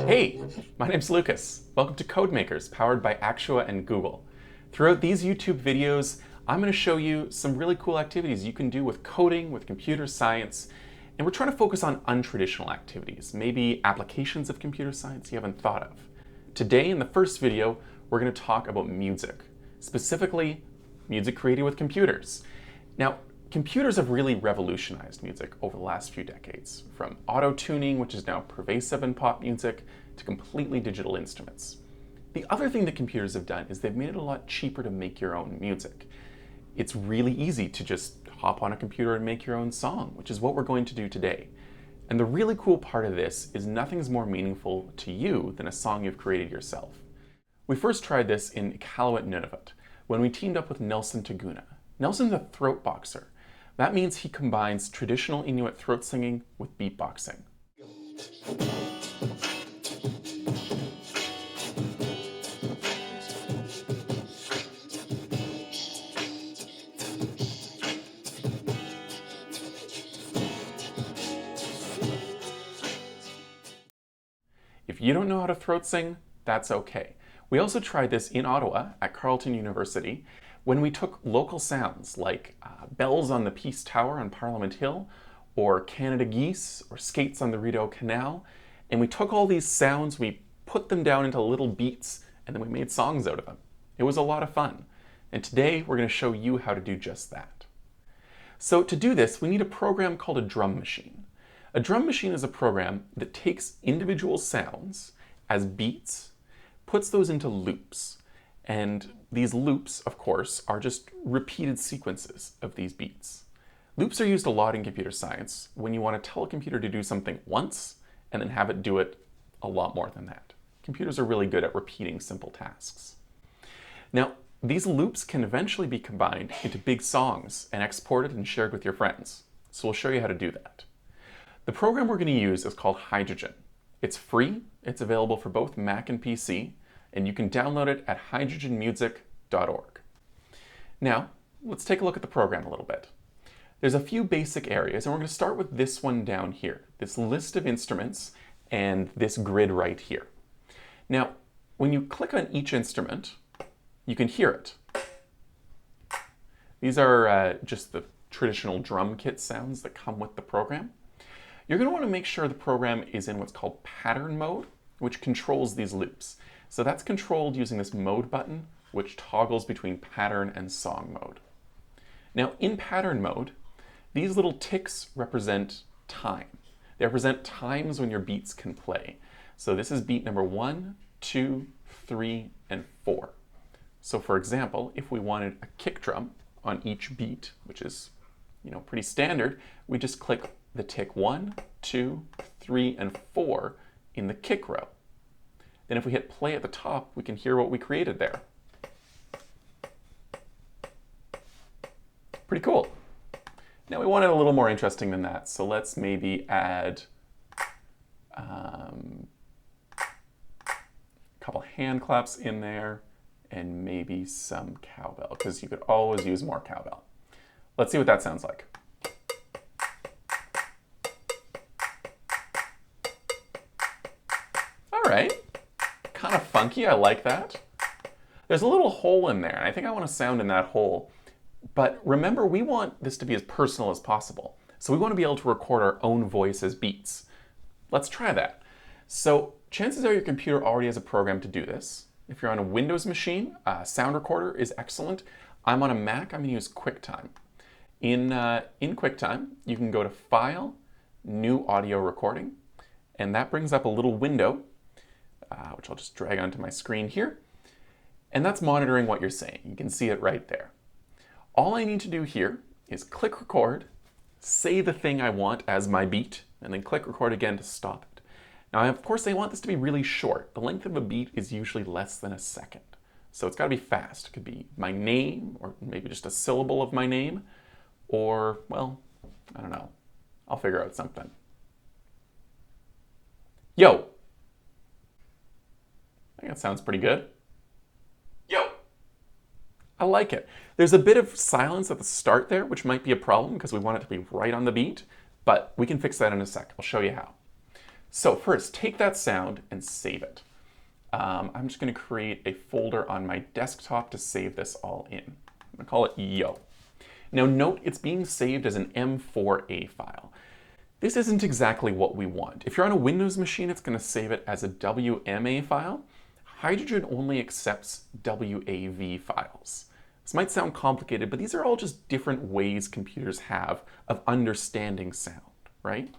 Hey, my name's Lucas. Welcome to Codemakers, powered by Actua and Google. Throughout these YouTube videos, I'm going to show you some really cool activities you can do with coding, with computer science, and we're trying to focus on untraditional activities, maybe applications of computer science you haven't thought of. Today, in the first video, we're going to talk about music, specifically music created with computers. Now, computers have really revolutionized music over the last few decades, from auto-tuning, which is now pervasive in pop music, to completely digital instruments. The other thing that computers have done is they've made it a lot cheaper to make your own music. It's really easy to just hop on a computer and make your own song, which is what we're going to do today. And the really cool part of this is nothing's more meaningful to you than a song you've created yourself. We first tried this in Iqaluit Nunavut, when we teamed up with Nelson Taguna. Nelson's a throat boxer. That means he combines traditional Inuit throat singing with beatboxing. If you don't know how to throat sing, that's okay. We also tried this in Ottawa at Carleton University when we took local sounds like bells on the Peace Tower on Parliament Hill, or Canada geese, or skates on the Rideau Canal, and we took all these sounds, we put them down into little beats, and then we made songs out of them. It was a lot of fun. And today we're going to show you how to do just that. So to do this, we need a program called a drum machine. A drum machine is a program that takes individual sounds as beats, puts those into loops, and these loops, of course, are just repeated sequences of these beats. Loops are used a lot in computer science when you want to tell a computer to do something once and then have it do it a lot more than that. Computers are really good at repeating simple tasks. Now, these loops can eventually be combined into big songs and exported and shared with your friends. So we'll show you how to do that. The program we're going to use is called Hydrogen. It's free, it's available for both Mac and PC, and you can download it at hydrogenmusic.org. Now, let's take a look at the program a little bit. There's a few basic areas, and we're going to start with this one down here, this list of instruments and this grid right here. Now, when you click on each instrument, you can hear it. These are just the traditional drum kit sounds that come with the program. You're going to want to make sure the program is in what's called pattern mode, which controls these loops. So that's controlled using this mode button, which toggles between pattern and song mode. Now, in pattern mode, these little ticks represent time. They represent times when your beats can play. So this is beat number 1, 2, 3, and 4. So for example, if we wanted a kick drum on each beat, which is, pretty standard, we just click the tick 1, 2, 3, and 4 in the kick row. Then if we hit play at the top, we can hear what we created there. Pretty cool. Now we want it a little more interesting than that, so let's maybe add a couple hand claps in there and maybe some cowbell, because you could always use more cowbell. Let's see what that sounds like. All right. Kind of funky, I like that. There's a little hole in there, and I think I want to sound in that hole. But remember, we want this to be as personal as possible. So we want to be able to record our own voice as beats. Let's try that. So chances are your computer already has a program to do this. If you're on a Windows machine, Sound Recorder is excellent. I'm on a Mac, I'm going to use QuickTime. In QuickTime, you can go to File, New Audio Recording, and that brings up a little window which I'll just drag onto my screen here. And that's monitoring what you're saying. You can see it right there. All I need to do here is click record, say the thing I want as my beat, and then click record again to stop it. Now, of course, I want this to be really short. The length of a beat is usually less than a second. So it's got to be fast. It could be my name, or maybe just a syllable of my name, or, well, I don't know. I'll figure out something. Yo. I think that sounds pretty good. Yo. I like it. There's a bit of silence at the start there, which might be a problem because we want it to be right on the beat. but we can fix that in a sec. I'll show you how. So first, take that sound and save it. I'm just going to create a folder on my desktop to save this all in. I'm going to call it Yo. Now note, it's being saved as an M4A file. This isn't exactly what we want. If you're on a Windows machine, it's going to save it as a WMA file. Hydrogen only accepts WAV files. This might sound complicated, but these are all just different ways computers have of understanding sound, right?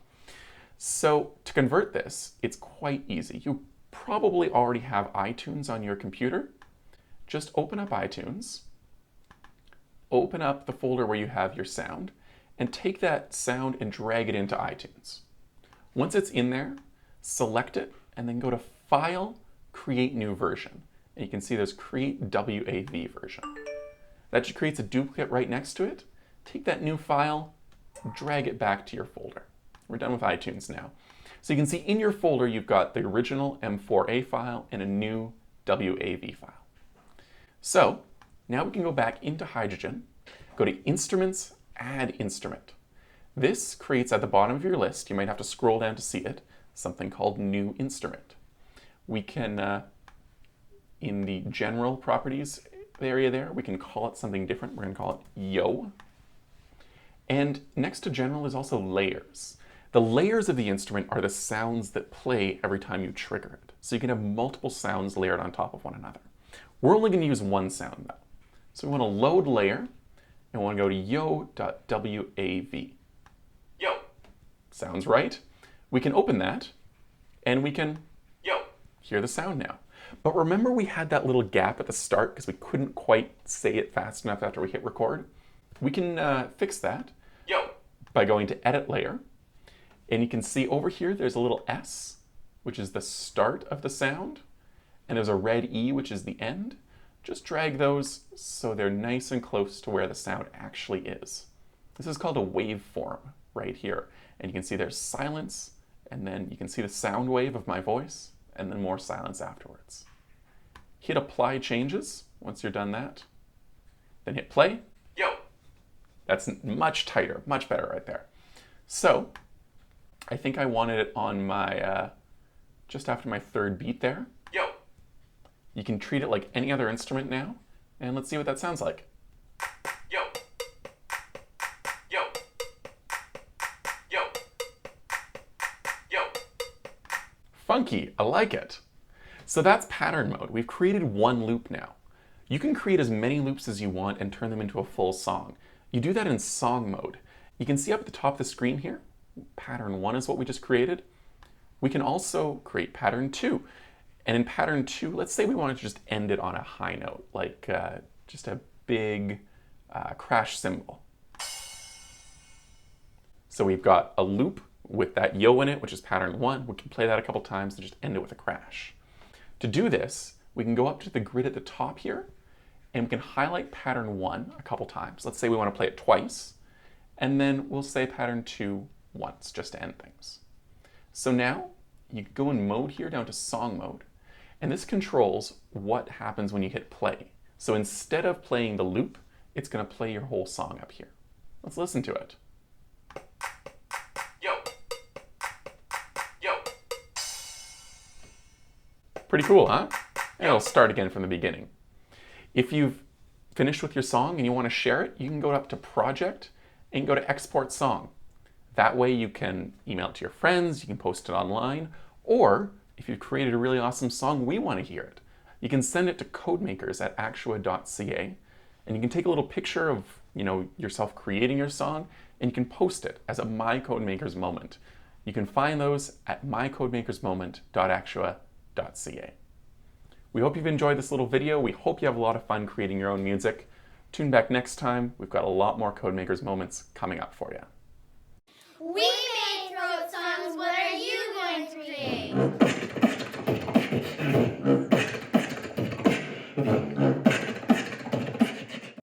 So to convert this, it's quite easy. You probably already have iTunes on your computer. Just open up iTunes, open up the folder where you have your sound, and take that sound and drag it into iTunes. Once it's in there, select it, and then go to File, Create New Version. And you can see there's Create WAV Version. That just creates a duplicate right next to it. Take that new file, drag it back to your folder. We're done with iTunes now. So you can see in your folder you've got the original M4A file and a new WAV file. So now we can go back into Hydrogen, go to Instruments, Add Instrument. This creates at the bottom of your list, you might have to scroll down to see it, something called New Instrument. We can, in the General Properties area there, we can call it something different. We're going to call it Yo. And next to General is also Layers. The layers of the instrument are the sounds that play every time you trigger it. So you can have multiple sounds layered on top of one another. We're only going to use one sound though. So we want to load layer, and we want to go to yo.wav. Yo. Sounds right. We can open that, and we can hear the sound now. But remember we had that little gap at the start because we couldn't quite say it fast enough after we hit record? We can fix that by going to Edit Layer. And you can see over here there's a little S, which is the start of the sound. And there's a red E, which is the end. Just drag those so they're nice and close to where the sound actually is. This is called a waveform right here. And you can see there's silence, and then you can see the sound wave of my voice, and then more silence afterwards. Hit Apply Changes once you're done that. Then hit play. That's much tighter, much better right there. So I think I wanted it on my, just after my third beat there. You can treat it like any other instrument now, and let's see what that sounds like. Funky, I like it. So that's pattern mode. We've created one loop now. You can create as many loops as you want and turn them into a full song. You do that in song mode. You can see up at the top of the screen here, pattern 1 is what we just created. We can also create pattern 2. And in pattern 2, let's say we wanted to just end it on a high note, like just a big crash cymbal. So we've got a loop with that yo in it, which is pattern 1. We can play that a couple times and just end it with a crash. To do this, we can go up to the grid at the top here, and we can highlight pattern 1 a couple times. Let's say we want to play it twice, and then we'll say pattern 2 once, just to end things. So now, you go in mode here down to song mode, and this controls what happens when you hit play. So instead of playing the loop, it's going to play your whole song up here. Let's listen to it. Pretty cool, huh? And it'll start again from the beginning. If you've finished with your song and you want to share it, you can go up to Project and go to Export Song. That way you can email it to your friends, you can post it online, or if you've created a really awesome song, we want to hear it. You can send it to Codemakers at Actua.ca, and you can take a little picture of yourself creating your song, and you can post it as a My Codemakers moment. You can find those at mycodemakersmoment.actua.ca. We hope you've enjoyed this little video. We hope you have a lot of fun creating your own music. Tune back next time. We've got a lot more Codemakers moments coming up for you. We made throat songs. What are you going to create?